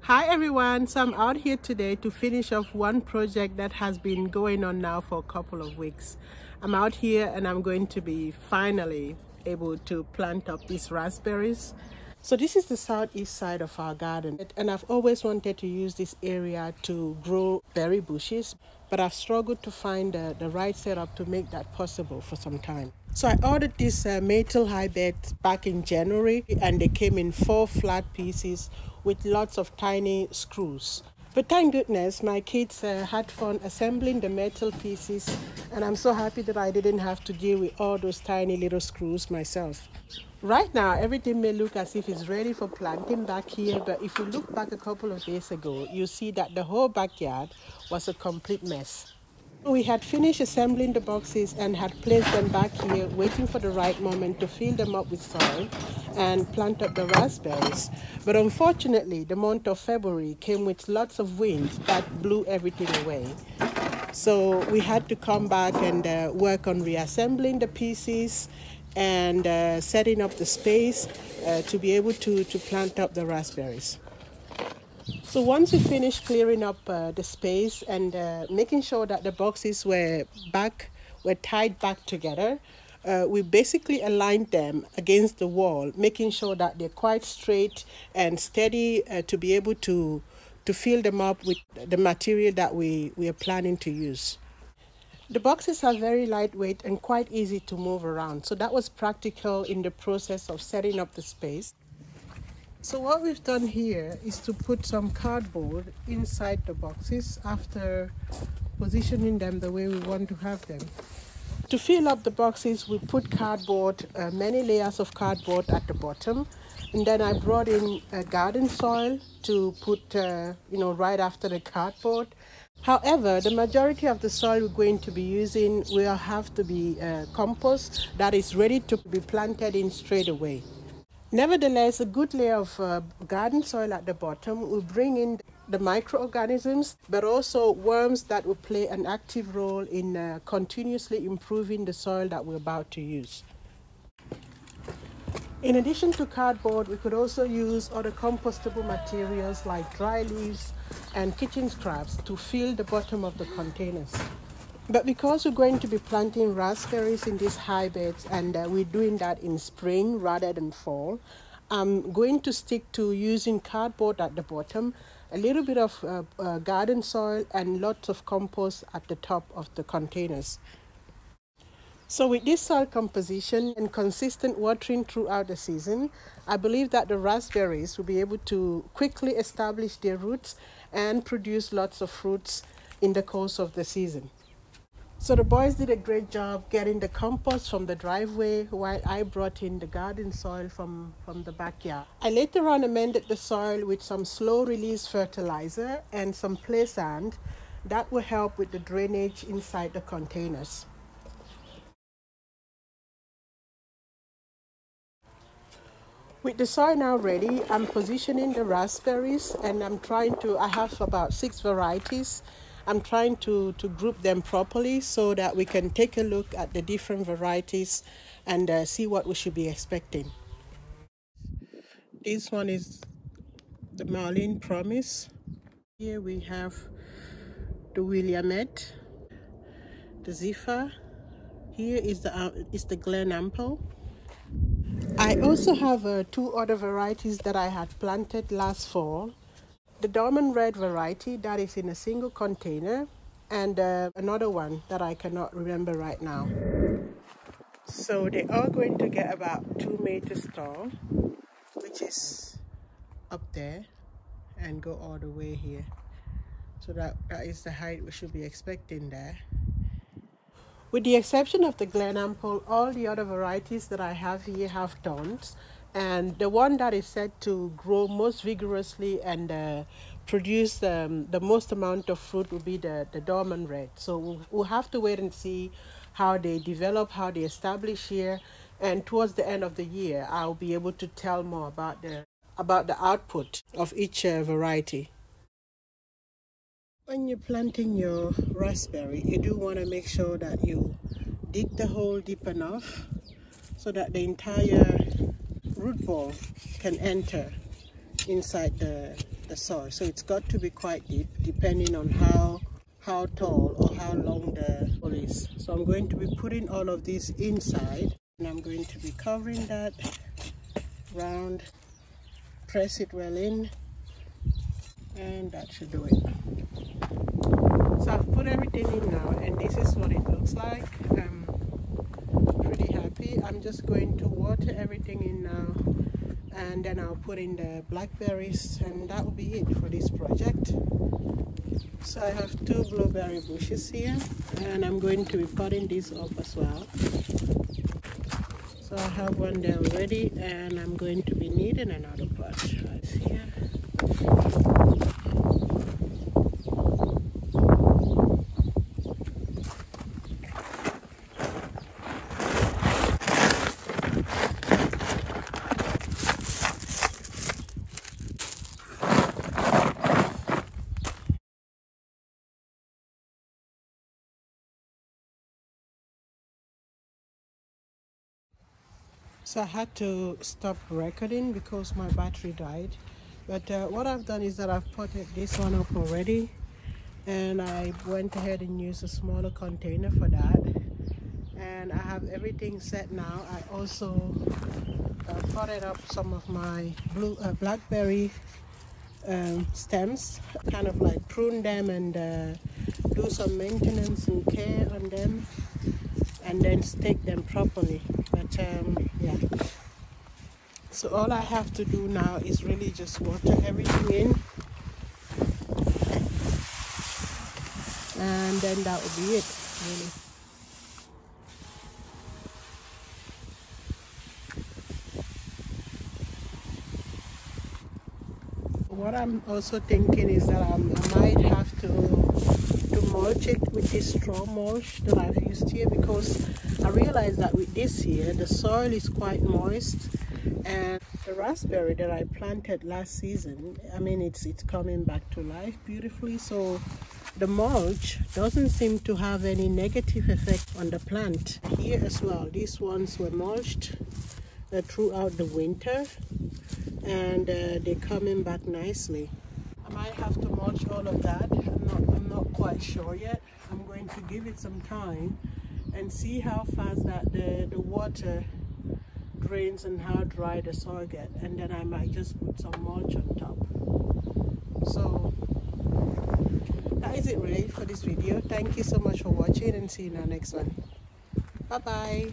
Hi everyone, so I'm out here today to finish off one project that has been going on now for a couple of weeks. I'm out here and I'm going to be finally able to plant up these raspberries. So this is the southeast side of our garden, and I've always wanted to use this area to grow berry bushes, but I've struggled to find the right setup to make that possible for some time. So I ordered these maple high beds back in January, and they came in 4 flat pieces with lots of tiny screws. But thank goodness my kids had fun assembling the metal pieces, and I'm so happy that I didn't have to deal with all those tiny little screws myself. Right now everything may look as if it's ready for planting back here, but if you look back a couple of days ago, you see that the whole backyard was a complete mess. We had finished assembling the boxes and had placed them back here, waiting for the right moment to fill them up with soil and plant up the raspberries. But unfortunately, the month of February came with lots of wind that blew everything away. So we had to come back and work on reassembling the pieces and setting up the space to be able to plant up the raspberries. So once we finished clearing up the space and making sure that the boxes were tied back together, we basically aligned them against the wall, making sure that they're quite straight and steady to be able to fill them up with the material that we are planning to use. The boxes are very lightweight and quite easy to move around, so that was practical in the process of setting up the space. So what we've done here is to put some cardboard inside the boxes after positioning them the way we want to have them. To fill up the boxes, we put cardboard, many layers of cardboard at the bottom, and then I brought in garden soil to put right after the cardboard. However, the majority of the soil we're going to be using will have to be compost that is ready to be planted in straight away. Nevertheless, a good layer of garden soil at the bottom will bring in the microorganisms, but also worms that will play an active role in continuously improving the soil that we're about to use. In addition to cardboard, we could also use other compostable materials like dry leaves and kitchen scraps to fill the bottom of the containers. But because we're going to be planting raspberries in these high beds, and we're doing that in spring rather than fall, I'm going to stick to using cardboard at the bottom, a little bit of garden soil, and lots of compost at the top of the containers. So with this soil composition and consistent watering throughout the season, I believe that the raspberries will be able to quickly establish their roots and produce lots of fruits in the course of the season. So the boys did a great job getting the compost from the driveway while I brought in the garden soil from the backyard. I later on amended the soil with some slow release fertilizer and some play sand that will help with the drainage inside the containers. With the soil now ready, I'm positioning the raspberries, and I have about 6 varieties. I'm trying to group them properly so that we can take a look at the different varieties and see what we should be expecting. This one is the Marlene Promise. Here we have the Williamette, the Zephyr. Here is the Glen Ample. I also have 2 other varieties that I had planted last fall. The Dorman Red variety that is in a single container, and another one that I cannot remember right now. So they are going to get about 2 meters tall, which is up there, and go all the way here. So that is the height we should be expecting there. With the exception of the Glen Ample, all the other varieties that I have here have thorns. And the one that is said to grow most vigorously and produce the most amount of fruit will be the Dorman Red. So we'll have to wait and see how they develop, how they establish here. And towards the end of the year, I'll be able to tell more about the output of each variety. When you're planting your raspberry, you do want to make sure that you dig the hole deep enough so that the entire root ball can enter inside the the soil. So it's got to be quite deep depending on how tall or how long the hole is. So I'm going to be putting all of this inside, and I'm going to be covering that round, press it well in, and that should do it. So I've put everything in now, and this is what it looks like. I'm pretty happy. I'm just going to water everything in now, and then I'll put in the blackberries, and that will be it for this project. So I have 2 blueberry bushes here, and I'm going to be potting this up as well. So I have one there already, and I'm going to be needing another pot right here. So I had to stop recording because my battery died. But what I've done is that I've potted this one up already, and I went ahead and used a smaller container for that. And I have everything set now. I also potted up some of my blackberry stems, kind of like prune them and do some maintenance and care on them, and then stake them properly. But yeah, so all I have to do now is really just water everything in, and then that will be it, really. What I'm also thinking is that I might have to mulch it with this straw mulch that I've used here, because I realized that with this here the soil is quite moist, and the raspberry that I planted last season, I mean, it's coming back to life beautifully. So the mulch doesn't seem to have any negative effect on the plant. Here as well, these ones were mulched throughout the winter, and they're coming back nicely. I might have to mulch all of that. I'm not quite sure yet. I'm going to give it some time and see how fast that the water drains and how dry the soil gets, and then I might just put some mulch on top. So that is it really for this video. Thank you so much for watching, and see you in our next one. Bye bye.